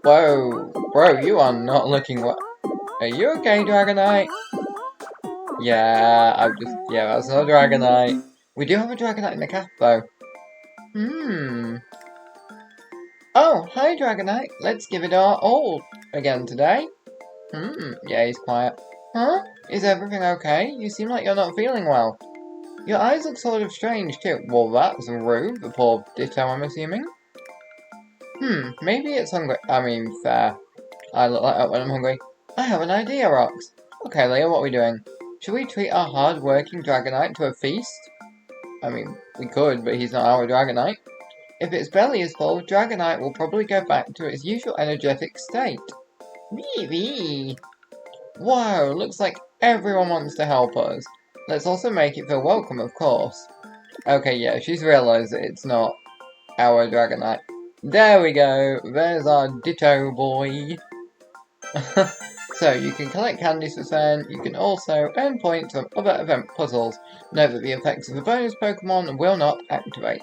Whoa, bro, you are not looking well. Are you okay, Dragonite? Yeah, that's no Dragonite. We do have a Dragonite in the cast, though. Oh, hi, Dragonite. Let's give it our all again today. Yeah, he's quiet. Huh? Is everything okay? You seem like you're not feeling well. Your eyes look sort of strange, too. Well, that's rude. The poor Ditto, I'm assuming. Maybe it's hungry. I mean, fair. I look like that when I'm hungry. I have an idea, Rox. Okay, Leah, what are we doing? Should we treat our hard-working Dragonite to a feast? I mean, we could, but he's not our Dragonite. If its belly is full, Dragonite will probably go back to its usual energetic state. Wee! Wow, looks like everyone wants to help us. Let's also make it feel welcome, of course. Okay, yeah, she's realised that it's not our Dragonite. There we go, there's our Ditto boy. So, you can collect candies for fun, you can also earn points from other event puzzles. Note that the effects of the bonus Pokemon will not activate.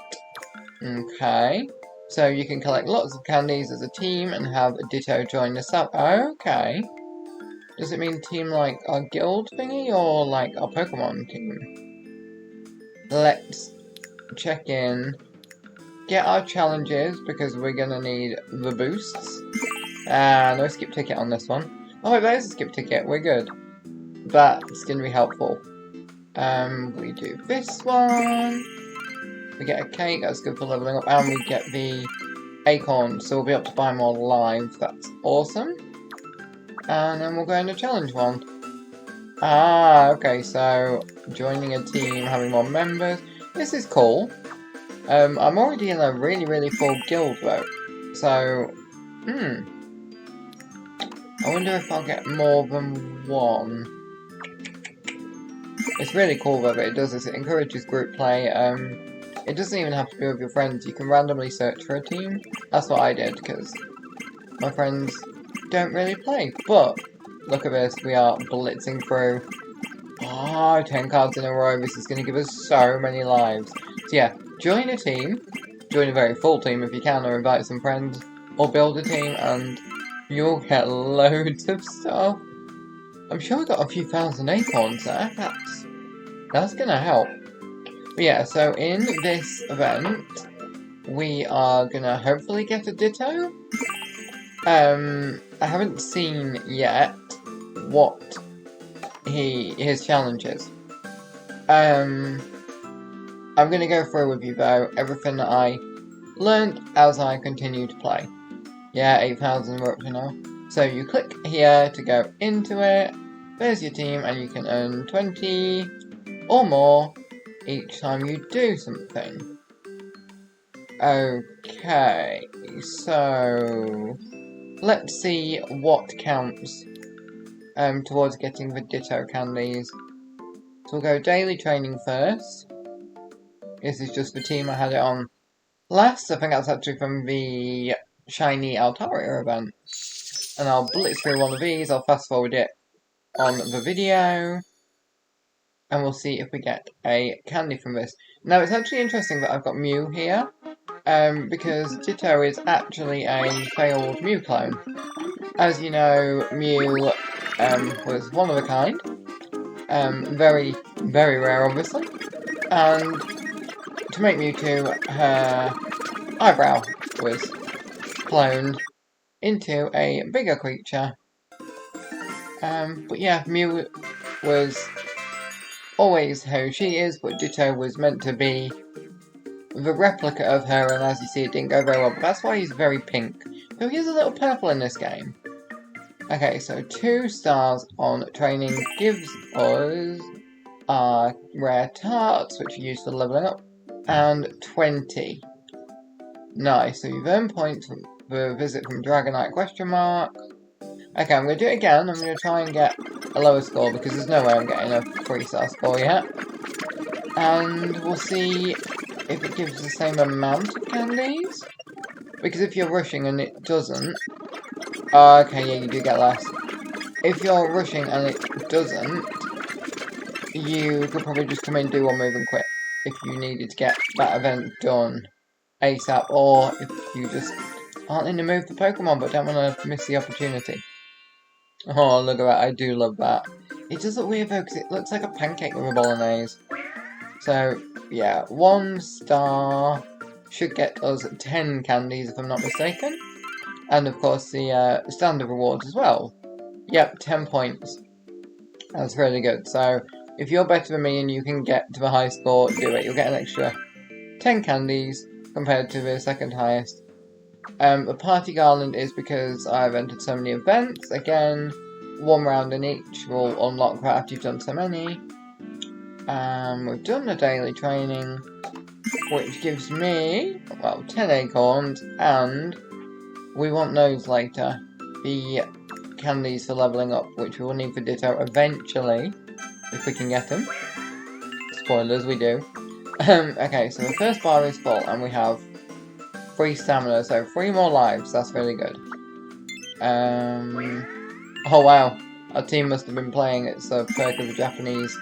Okay, so you can collect lots of candies as a team and have a Ditto join the sub. Okay. Does it mean team like our guild thingy or like our Pokemon team? Let's check in. Get our challenges because we're gonna need the boosts. No skip ticket on this one. Oh wait, there's a skip ticket, we're good. That's gonna be helpful. We do this one. We get a cake, that's good for leveling up, and we get the acorn, so we'll be able to buy more lives, that's awesome. And then we'll go into challenge one. Okay, so joining a team, having more members. This is cool. I'm already in a really full guild though. So, I wonder if I'll get more than one. It's really cool though that it does this. It encourages group play. It doesn't even have to be with your friends. You can randomly search for a team. That's what I did, because my friends don't really play. But, look at this. We are blitzing through. 10 cards in a row. This is going to give us so many lives. So yeah, join a team. Join a very full team if you can, or invite some friends. Or build a team, and you'll get loads of stuff. I'm sure we got a few thousand acorns there. That's going to help. But yeah, so in this event, we are gonna hopefully get a Ditto. I haven't seen yet what his challenge is. I'm gonna go through with you though, everything that I learned as I continue to play. Yeah, 8,000 we're up to now. So you click here to go into it, there's your team, and you can earn 20 or more each time you do something. Okay, so let's see what counts towards getting the Ditto candies. So we'll go daily training first. This is just the team I had it on last. I think that's actually from the shiny Altaria event. And I'll blitz through one of these, I'll fast forward it on the video. And we'll see if we get a candy from this. Now, it's actually interesting that I've got Mew here, because Ditto is actually a failed Mew clone. As you know, Mew was one of a kind, very rare, obviously, and to make Mewtwo, her eyebrow was cloned into a bigger creature. But yeah, Mew was always who she is, but Ditto was meant to be the replica of her, and as you see, it didn't go very well, but that's why he's very pink. So he is a little purple in this game. Okay, so 2 stars on training gives us our rare tarts, which are used for leveling up, and 20. Nice, so you've earned points from the visit from Dragonite question mark. Okay, I'm going to do it again. I'm going to try and get a lower score because there's no way I'm getting a 3-star score yet. And we'll see if it gives the same amount of candies. Because if you're rushing and it doesn't... okay, yeah, you do get less. If you're rushing and it doesn't, you could probably just come in, do one move and quit. If you needed to get that event done ASAP, or if you just Aren't in the mood for Pokemon, but don't want to miss the opportunity. Oh, look at that. I do love that. It does look weird though, because it looks like a pancake with a bolognese. So, yeah, 1 star should get us 10 candies, if I'm not mistaken. And, of course, the standard rewards as well. Yep, 10 points. That's really good. So, if you're better than me and you can get to the high score, do it. You'll get an extra 10 candies compared to the second highest. The party garland is because I've entered so many events. Again, 1 round in each will unlock that after you've done so many. We've done the daily training, which gives me, well, 10 acorns, and we want those later. The candies for leveling up, which we will need for Ditto eventually, if we can get them. Spoilers, we do. Okay, so the first bar is full, and we have 3 stamina, so 3 more lives. That's really good. Oh wow, our team must have been playing. It's a perk of the Japanese,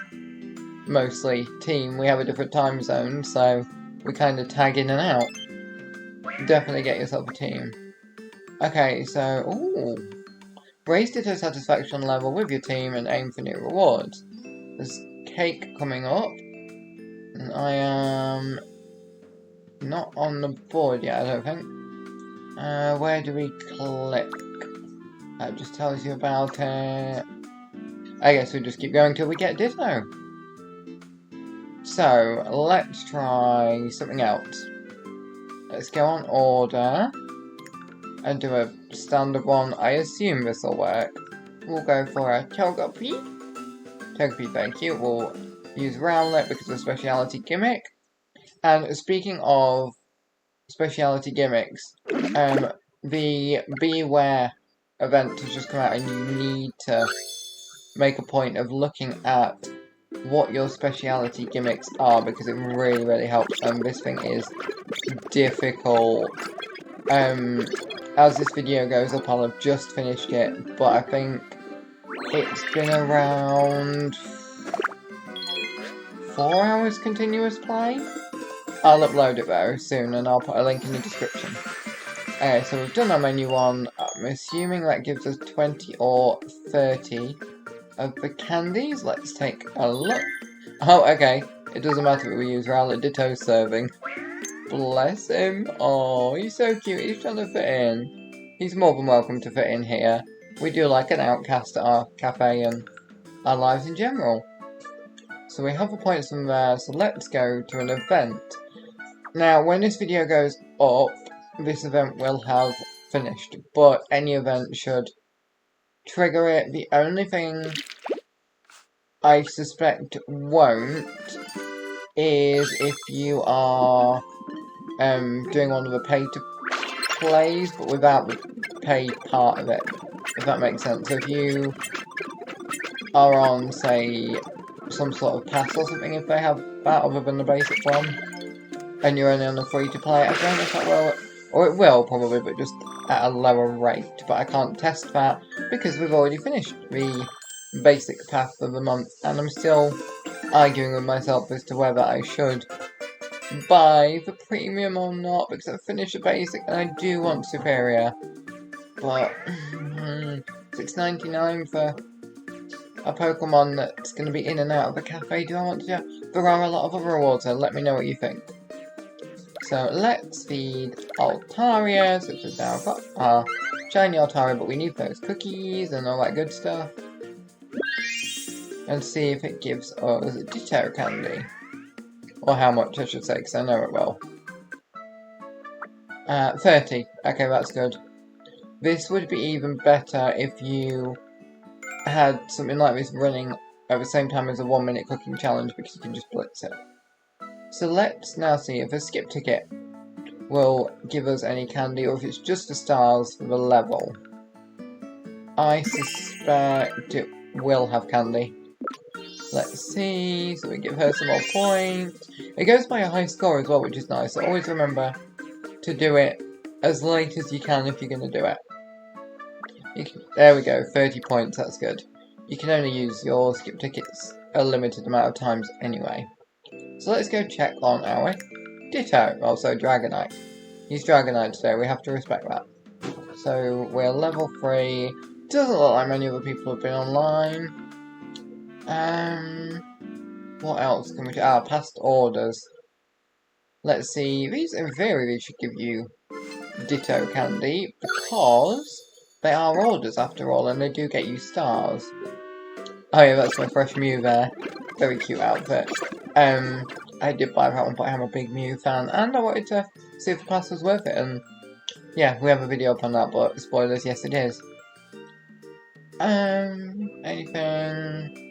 mostly, team. We have a different time zone, so we kind of tag in and out. Definitely get yourself a team. Okay, so, ooh. Raise Ditto satisfaction level with your team and aim for new rewards. There's cake coming up. And I am not on the board yet, I don't think. Where do we click? That just tells you about it. I guess we just keep going till we get Ditto. So, let's try something else. Let's go on order and do a standard one. I assume this will work. We'll go for a Togepi. Togepi, thank you. We'll use Rowlet because of the speciality gimmick. And speaking of speciality gimmicks, the Bewear event has just come out, and you need to make a point of looking at what your speciality gimmicks are, because it really, really helps. And this thing is difficult. As this video goes up, I'll have just finished it, but I think it's been around 4 hours continuous play. I'll upload it very soon, and I'll put a link in the description. Okay, so we've done our menu one. I'm assuming that gives us 20 or 30 of the candies. Let's take a look. Oh, okay. It doesn't matter if we use Rowlet Ditto serving. Bless him. Oh, he's so cute. He's trying to fit in. He's more than welcome to fit in here. We do like an outcast at our cafe and our lives in general. So we have the points from there, so let's go to an event. Now, when this video goes up, this event will have finished, but any event should trigger it. The only thing I suspect won't is if you are doing one of the pay-to-plays, but without the pay part of it, if that makes sense. So if you are on, say, some sort of pass or something, if they have that other than the basic one, and you're only on the free-to-play, I don't know if that will, or it will probably, but just at a lower rate. But I can't test that because we've already finished the basic path of the month, and I'm still arguing with myself as to whether I should buy the premium or not, because I've finished the basic and I do want superior. But $6.99 for a Pokemon that's going to be in and out of a cafe. Do I want to? There are a lot of other rewards, so let me know what you think. So let's feed Altaria, which has now got our shiny Altaria, but we need those cookies and all that good stuff. And see if it gives us a Ditto candy. Or how much, I should say, because I know it will. 30. Okay, that's good. This would be even better if you had something like this running at the same time as a 1-minute cooking challenge, because you can just blitz it. So let's now see if a skip ticket will give us any candy, or if it's just the stars for the level. I suspect it will have candy. Let's see, so we give her some more points. It goes by a high score as well, which is nice. So always remember to do it as late as you can if you're going to do it. There we go, 30 points, that's good. You can only use your skip tickets a limited amount of times anyway. So let's go check on our Ditto, also Dragonite. He's Dragonite today, we have to respect that. So we're level 3. Doesn't look like many other people have been online. What else can we do? Past orders. Let's see. These, in theory, they should give you Ditto candy because they are orders after all, and they do get you stars. Oh yeah, that's my fresh Mew there. Very cute outfit. I did buy that one, but I'm a big Mew fan, and I wanted to see if the pass was worth it, and yeah, we have a video up on that, but spoilers, yes it is. Anything?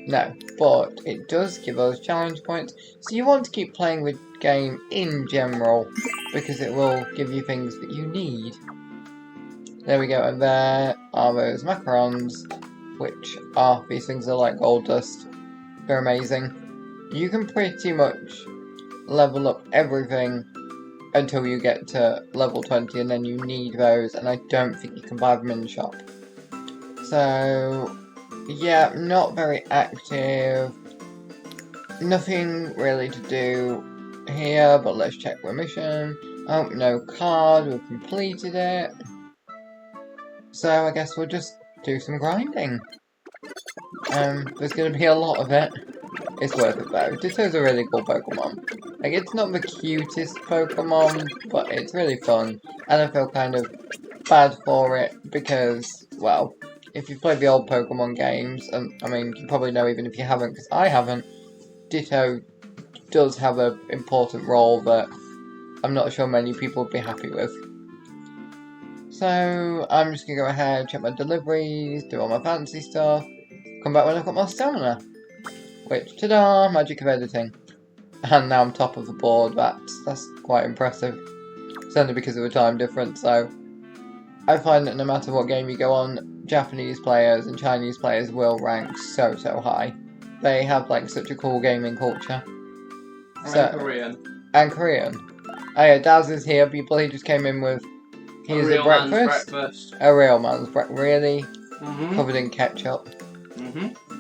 No, but it does give us challenge points, so you want to keep playing the game in general, because it will give you things that you need. There we go, and there are those macarons, which are, these things are like gold dust. They're amazing. You can pretty much level up everything until you get to level 20, and then you need those, and I don't think you can buy them in the shop. So, yeah, not very active. Nothing really to do here, but let's check the mission. Oh, no card, we've completed it. So I guess we'll just do some grinding. There's going to be a lot of it. It's worth it though. Ditto's a really cool Pokemon. Like, it's not the cutest Pokemon, but it's really fun. And I feel kind of bad for it because, well, if you've played the old Pokemon games, and I mean, you probably know even if you haven't, because I haven't, Ditto does have an important role that I'm not sure many people would be happy with. So, I'm just going to go ahead, check my deliveries, do all my fancy stuff, come back when I've got more stamina. Which, ta-da, magic of editing. And now I'm top of the board, that's quite impressive. It's only because of the time difference, so I find that no matter what game you go on, Japanese players and Chinese players will rank so high. They have like such a cool gaming culture. And Korean. And Korean. Oh yeah, Daz is here, people he just came in with. Here's a breakfast. A real man's breakfast. Really? Covered in ketchup.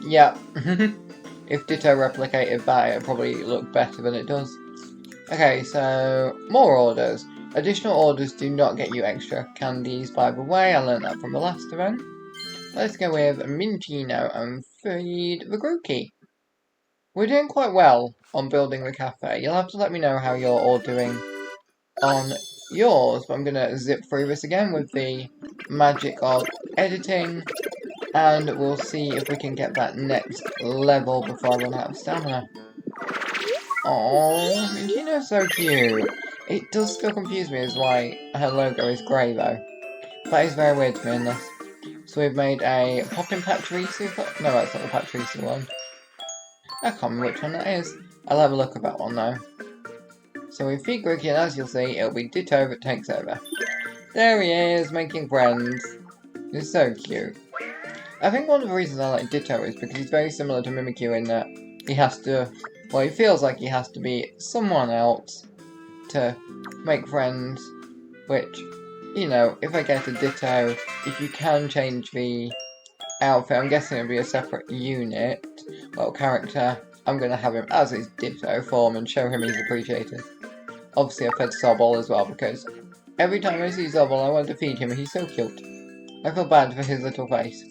Yeah. If Ditto replicated that, it'd probably look better than it does. Okay, so more orders. Additional orders do not get you extra candies, by the way. I learned that from the last event. Let's go with Minchino and feed the Grookey. We're doing quite well on building the cafe. You'll have to let me know how you're all doing on yours, but I'm going to zip through this again with the magic of editing, and we'll see if we can get that next level before I run out of stamina. Oh, Minchino's so cute. It does still confuse me as why her logo is grey though. That is very weird to me in this. So we've made a Poppin' Patrisu. No, that's not the Patrisu one. I can't remember which one that is. I'll have a look at that one though. So we feed Grookey, and as you'll see, it'll be Ditto that takes over. There he is, making friends. He's so cute. I think one of the reasons I like Ditto is because he's very similar to Mimikyu in that he has to, well, he feels like he has to be someone else to make friends, which, you know, if I get a Ditto, if you can change the outfit, I'm guessing it'll be a separate unit, well, character, I'm going to have him as his Ditto form and show him he's appreciated. Obviously, I fed Sobble as well, because every time I see Sobble, I want to feed him, and he's so cute. I feel bad for his little face.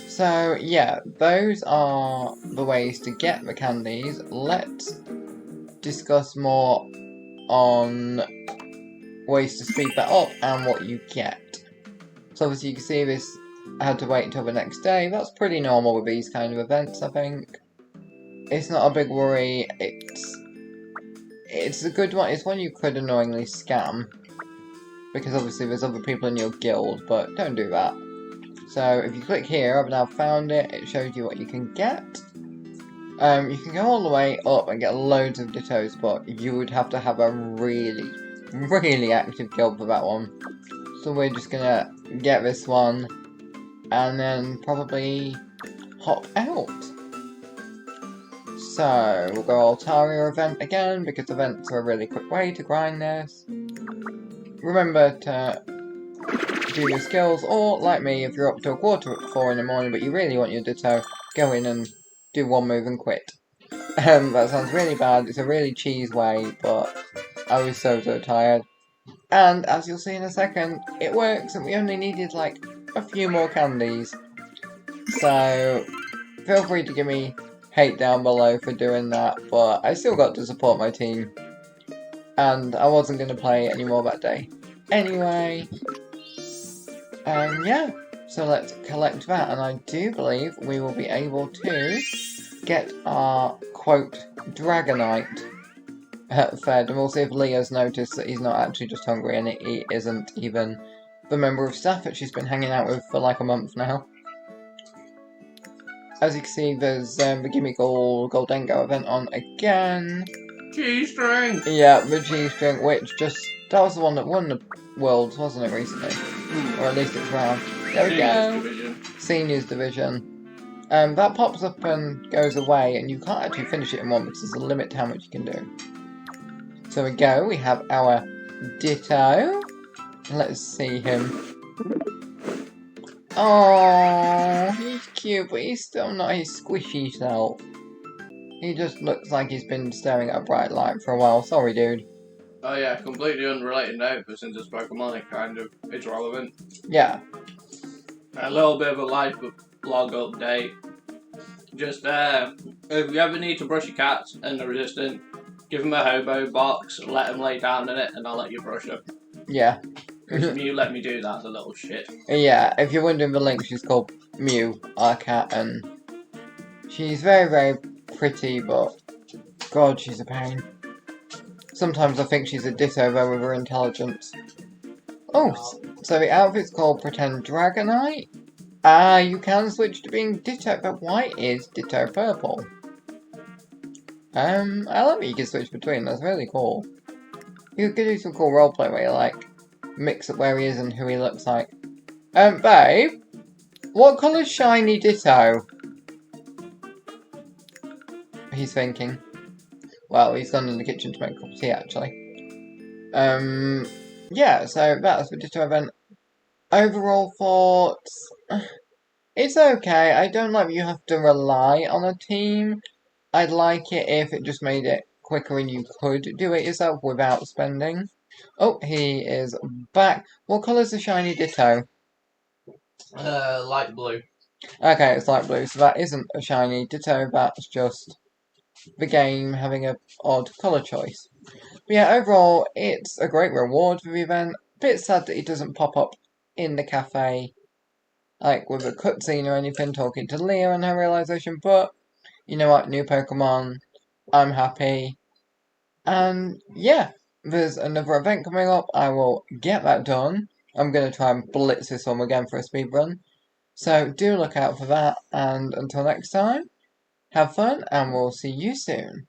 So, yeah, those are the ways to get the candies. Let's discuss more on ways to speed that up and what you get. So obviously you can see this, I had to wait until the next day. That's pretty normal with these kind of events, I think. It's not a big worry. It's a good one. It's one you could annoyingly scam, because obviously there's other people in your guild, but don't do that. So if you click here, I've now found it. It shows you what you can get. You can go all the way up and get loads of Dittos, but you would have to have a really active guild for that one. So we're just gonna get this one, and then probably hop out. So we'll go Altaria event again, because events are a really quick way to grind this. Remember to do your skills, or like me, if you're up to 4:45 in the morning but you really want your Ditto, go in and do one move and quit. That sounds really bad, it's a really cheese way, but I was so tired. And as you'll see in a second, it works and we only needed like a few more candies. So feel free to give me hate down below for doing that, but I still got to support my team. And I wasn't going to play anymore that day. Anyway, yeah, so let's collect that, and I do believe we will be able to get our, quote, Dragonite fed, and we'll see if Leah's noticed that he's not actually just hungry and he isn't even the member of staff that she's been hanging out with for like a month now. As you can see, there's the Gimme Goldengo event on again. G-string! Yeah, the G-string, which that was the one that won the Worlds, wasn't it, recently? Or at least it's round. There we go! Seniors Division. That pops up and goes away, and you can't actually finish it in one because there's a limit to how much you can do. So we go, we have our Ditto. Let's see him. Oh, he's cute, but he's still not his squishy self. He just looks like he's been staring at a bright light for a while. Sorry, dude. Oh yeah, completely unrelated note, but since it's Pokemon, it kind of is relevant. Yeah. A little bit of a life blog update. Just, if you ever need to brush your cats and they're resistant, give them a hobo box, let them lay down in it, and I'll let you brush them. Yeah. Because you let me do that, the little shit. Yeah, if you're wondering the link, she's called Mew, our cat, and she's very, very pretty, but God, she's a pain. Sometimes I think she's a Ditto, though, with her intelligence. Oh, so the outfit's called Pretend Dragonite? Ah, you can switch to being Ditto, but why is Ditto purple? I love that you can switch between, that's really cool. You could do some cool roleplay where you, like, mix up where he is and who he looks like. Babe? What colour's shiny Ditto? He's thinking. Well, he's gone in the kitchen to make a cup of tea, actually. Yeah, so that's the Ditto event. Overall thoughts? It's okay. I don't like that you have to rely on a team. I'd like it if it just made it quicker and you could do it yourself without spending. Oh, he is back. What colour's the shiny Ditto? Light blue. Okay, it's light blue, so that isn't a shiny Ditto, that's just the game having an odd colour choice. But yeah, overall, it's a great reward for the event. Bit sad that it doesn't pop up in the cafe, like with a cutscene or anything, talking to Leah and her realisation, but you know what, new Pokemon, I'm happy. And yeah, there's another event coming up, I will get that done. I'm going to try and blitz this one again for a speedrun. So do look out for that, and until next time, have fun, and we'll see you soon.